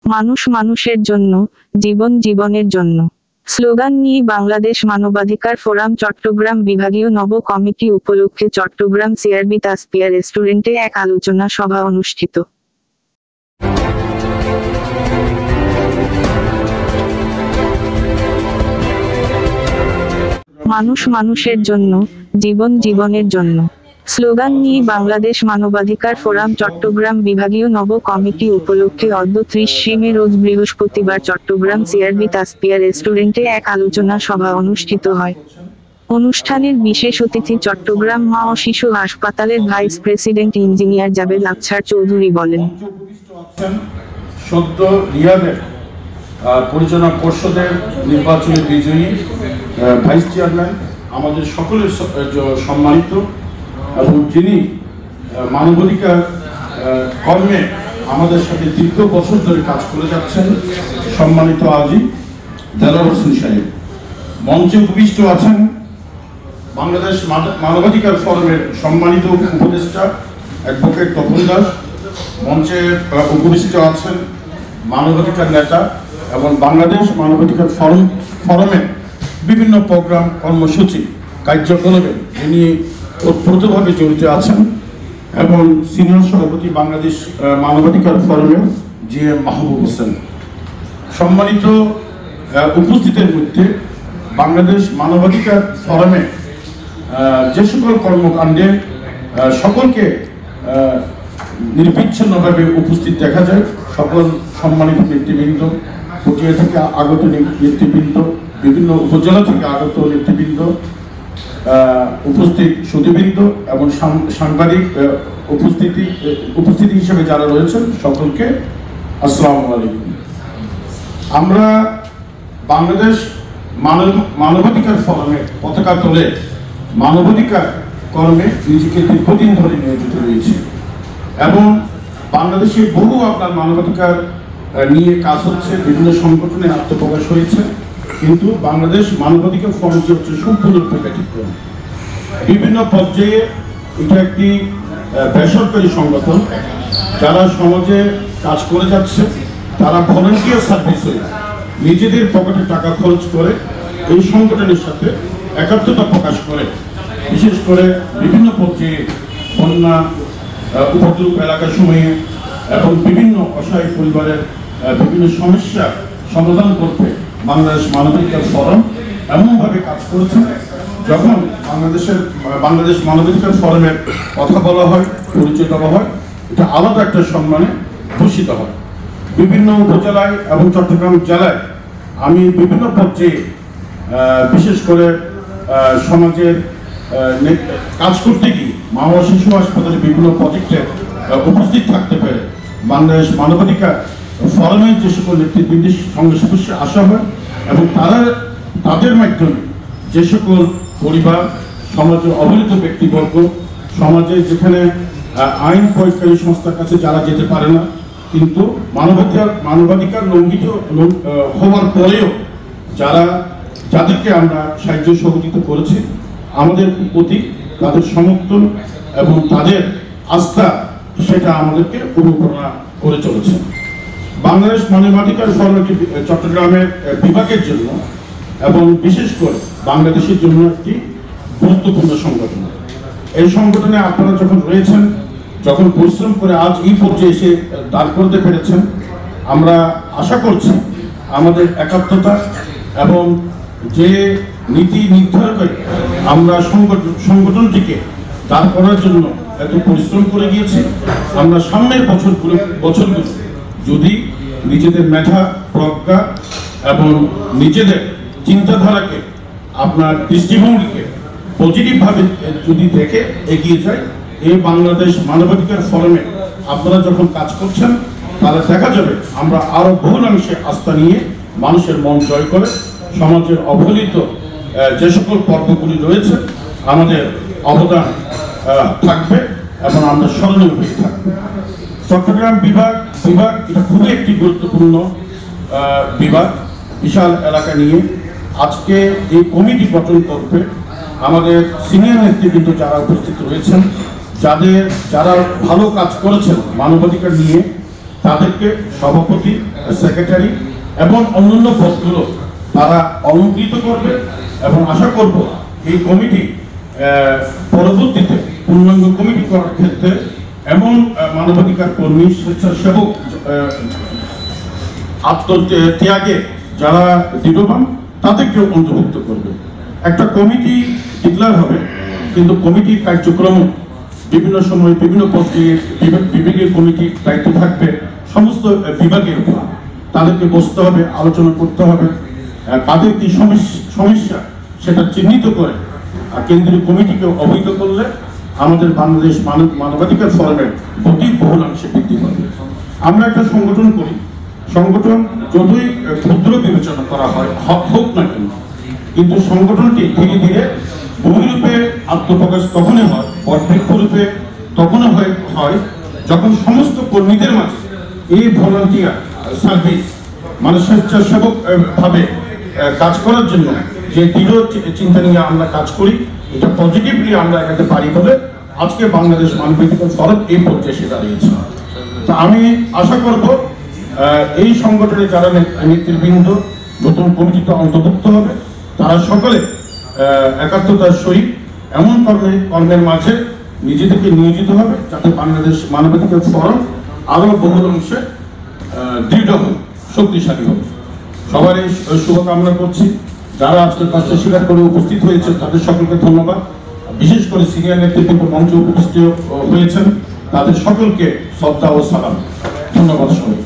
মানুষ মানুষের জন্য, জীবন জীবনের জন্য স্লোগান নিয়ে বাংলাদেশ মানবাধিকার ফোরাম চট্টগ্রাম বিভাগীয় নব কমিটি উপলক্ষে চট্টগ্রাম সিআরবি তাসপিয়া রেস্টুরেন্টে এক আলোচনা সভা অনুষ্ঠিত। মানুষ মানুষের জন্য, জীবন জীবনের জন্য স্লোগান নিয়ে বাংলাদেশ মানবাধিকার ফোরাম চট্টগ্রাম বিভাগীয় নব কমিটি উপলক্ষে অদ্য 30 মে রোজ বৃহস্পতিবার চট্টগ্রাম সিআরবি তাসপিয়া রেস্টুরেন্টে এক আলোচনা সভা অনুষ্ঠিত হয়। অনুষ্ঠানের বিশেষ অতিথি চট্টগ্রাম মা ও শিশু হাসপাতালের vice president engineer Javed Akhtar Chowdhury বলেন, সদ্য রিয়াদের পরিচালনা পর্ষদের নির্বাচনে বিজয়ী ভাইস চেয়ারম্যান আমাদের সকলের সম্মানিত এবং যিনি মানবাধিকার কর্মে আমাদের সাথে দীর্ঘ বছর ধরে কাজ করে যাচ্ছেন সম্মানিত আজি দেলোয়ার হোসেন সাহেব। মঞ্চে উপবিষ্ট আছেন বাংলাদেশ মানবাধিকার ফোরামের সম্মানিত উপদেষ্টা অ্যাডভোকেট তপন দাস। মঞ্চে উপবিষ্ট আছেন মানবাধিকার নেতা এবং বাংলাদেশ মানবাধিকার ফোরামের বিভিন্ন প্রোগ্রাম কর্মসূচি কার্যকলাপে যিনি ওতপ্রোতভাবে জড়িত আছেন এবং সিনিয়র সভাপতি বাংলাদেশ মানবাধিকার ফোরামের জিএম মাহবুব হোসেন। সম্মানিত উপস্থিতের মধ্যে বাংলাদেশ মানবাধিকার ফোরামে যে সকল কর্মকাণ্ডে সকলকে নিরবিচ্ছিন্নভাবে উপস্থিত দেখা যায়, সকল সম্মানিত নেতৃবৃন্দ, পটিয়া থেকে আগত নেতৃবৃন্দ, বিভিন্ন উপজেলা থেকে আগত নেতৃবৃন্দ, উপস্থিত সুধীবৃন্দ এবং সাংবাদিক উপস্থিতি হিসেবে যারা রয়েছেন সকলকে আসসালামু আলাইকুম। আমরা বাংলাদেশ মানবাধিকার ফোরামের পতাকা তোলে মানবাধিকার কর্মে নিজেকে দীর্ঘদিন ধরে নিয়োজিত রয়েছে এবং বাংলাদেশে বহু আপনার মানবাধিকার নিয়ে কাজ হচ্ছে, বিভিন্ন সংগঠনে আত্মপ্রকাশ হয়েছে, কিন্তু বাংলাদেশ মানবাধিকার ফোরাম হচ্ছে সম্পূর্ণরূপে ব্যতিক্রম। বিভিন্ন পর্যায়ে এটা একটি বেসরকারি সংগঠন যারা সমাজে কাজ করে যাচ্ছে, তারা ভলান্টিয়ার সার্ভিস হয়ে নিজেদের পকেটে টাকা খরচ করে এই সংগঠনের সাথে একাত্মতা প্রকাশ করে, বিশেষ করে বিভিন্ন পর্যায়ে বন্যা উপদ্রব এলাকার সময়ে এবং বিভিন্ন অসহায় পরিবারের বিভিন্ন সমস্যা সমাধান করতে বাংলাদেশ মানবাধিকার ফোরাম এমনভাবে কাজ করেছে, যখন বাংলাদেশ মানবাধিকার ফোরামের কথা বলা হয়, পরিচয় দেওয়া হয়, এটা আলাদা একটা সম্মানে ভূষিত হয়। বিভিন্ন উপজেলায় এবং চট্টগ্রাম জেলায় আমি বিভিন্ন পর্যায়ে বিশেষ করে সমাজের কাজ করতে গিয়ে মা ও শিশু হাসপাতালে বিভিন্ন প্রজেক্টে উপস্থিত থাকতে পেরে বাংলাদেশ মানবাধিকার ফোরামের যে সকল নেতৃবৃন্দের সঙ্গে সদস্যে আসা হয় এবং তাদের মাধ্যমে যে সকল পরিবার, সমাজে অবহেলিত ব্যক্তিবর্গ, সমাজে যেখানে আইন প্রয়োগকারী সংস্থার কাছে যারা যেতে পারে না, কিন্তু মানবাধিকার লঙ্ঘিত হওয়ার পরেও যাদেরকে আমরা সাহায্য সহযোগিতা করেছি, আমাদের প্রতি তাদের সমর্থন এবং তাদের আস্থা সেটা আমাদেরকে অনুপ্রেরণা করে চলেছে। বাংলাদেশ মানবাধিকার ফোরাম চট্টগ্রামের বিভাগের জন্য এবং বিশেষ করে বাংলাদেশের জন্য একটি গুরুত্বপূর্ণ সংগঠন। এই সংগঠনে আপনারা যখন রয়েছেন, যখন পরিশ্রম করে আজ এই পর্যায়ে এসে দাঁড় করতে পেরেছেন, আমরা আশা করছি আমাদের একাত্মতা এবং যে নীতি নির্ধারণ করে আমরা সংগঠনটিকে দাঁড় করার জন্য এত পরিশ্রম করে গিয়েছি, আমরা সামনের বছরগুলো যদি নিজেদের মেধা, প্রজ্ঞা এবং নিজেদের চিন্তাধারাকে, আপনার দৃষ্টিভঙ্গিকে পজিটিভভাবে যদি দেখে এগিয়ে যায়, এই বাংলাদেশ মানবাধিকার ফোরামে আপনারা যখন কাজ করছেন, তাহলে দেখা যাবে আমরা আরো বহুলাংশে আস্থা নিয়ে মানুষের মন জয় করে সমাজের অবহেলিত যে সকল পর্বগুলি রয়েছে আমাদের অবদান থাকবে এবং আমরা স্মরণীয় হয়ে থাকবে। চট্টগ্রাম বিভাগ এটা খুবই একটি গুরুত্বপূর্ণ বিভাগ, বিশাল এলাকা নিয়ে আজকে এই কমিটি গঠন করবে আমাদের সিনিয়র নেতৃবৃন্দ যারা উপস্থিত রয়েছেন, যারা ভালো কাজ করেছেন মানবাধিকার নিয়ে, তাদেরকে সভাপতি, সেক্রেটারি এবং অন্যান্য পদগুলো তারা অলঙ্কৃত করবে এবং আশা করব এই কমিটি পরবর্তীতে পূর্ণাঙ্গ কমিটি করার ক্ষেত্রে এমন মানবাধিকার কর্মী, স্বেচ্ছাসেবক, আত্মত্যাগে যারা দৃঢ়বান তাদেরকে অন্তর্ভুক্ত করবে। একটা কমিটি ডিক্লেয়ার হবে, কিন্তু কমিটির কার্যক্রম বিভিন্ন সময় বিভিন্ন পর্যায়ে বিভাগীয় কমিটির দায়িত্ব থাকবে সমস্ত বিভাগের উপর। তাদেরকে বসতে হবে, আলোচনা করতে হবে, তাদের কি সমস্যা সেটা চিহ্নিত করে কেন্দ্রীয় কমিটিকে অবহিত করলে আমাদের বাংলাদেশ মানবাধিকার ফোরামের গতি বহুলাংশে বৃদ্ধি পাবে। আমরা একটা সংগঠন করি, সংগঠন যতই ক্ষুদ্র বিবেচনা করা হয় হোক না কেন, কিন্তু সংগঠনটি ধীরে ধীরে বহুরূপে আত্মপ্রকাশ তখনই হয়, বটবৃক্ষরূপে তখনই হয় যখন সমস্ত কর্মীদের মাঝে এই ভলান্টিয়ার সার্ভিস, মানে স্বেচ্ছাসেবক ভাবে কাজ করার জন্য যে দৃঢ় চিন্তা নিয়ে আমরা কাজ করি, এটা পজিটিভলি আমরা এটাতে পারি বলে আজকে বাংলাদেশ মানবাধিকার ফোরাম এই পর্যায়ে এসে দাঁড়িয়েছে। তো আমি আশা করব এই সংগঠনে যারা নেতৃবৃন্দ নতুন কমিটিতে অন্তর্ভুক্ত হবে তারা সকলে একাত্মতার সহিত এমন কর্মের মাঝে নিজেদেরকে নিয়োজিত হবে যাতে বাংলাদেশ মানবাধিকার ফোরাম আরো বহুল অংশে দৃঢ় হবে, শক্তিশালী হবে। সবার এই শুভকামনা করছি। যারা আজকের কাজটা স্বীকার করে উপস্থিত হয়েছে তাদের সকলকে ধন্যবাদ। বিশেষ করে সিনিয়র নেতৃবৃন্দ মঞ্চে উপস্থিত হয়েছেন তাদের সকলকে শ্রদ্ধা ও সালাম। ধন্যবাদ সবাই।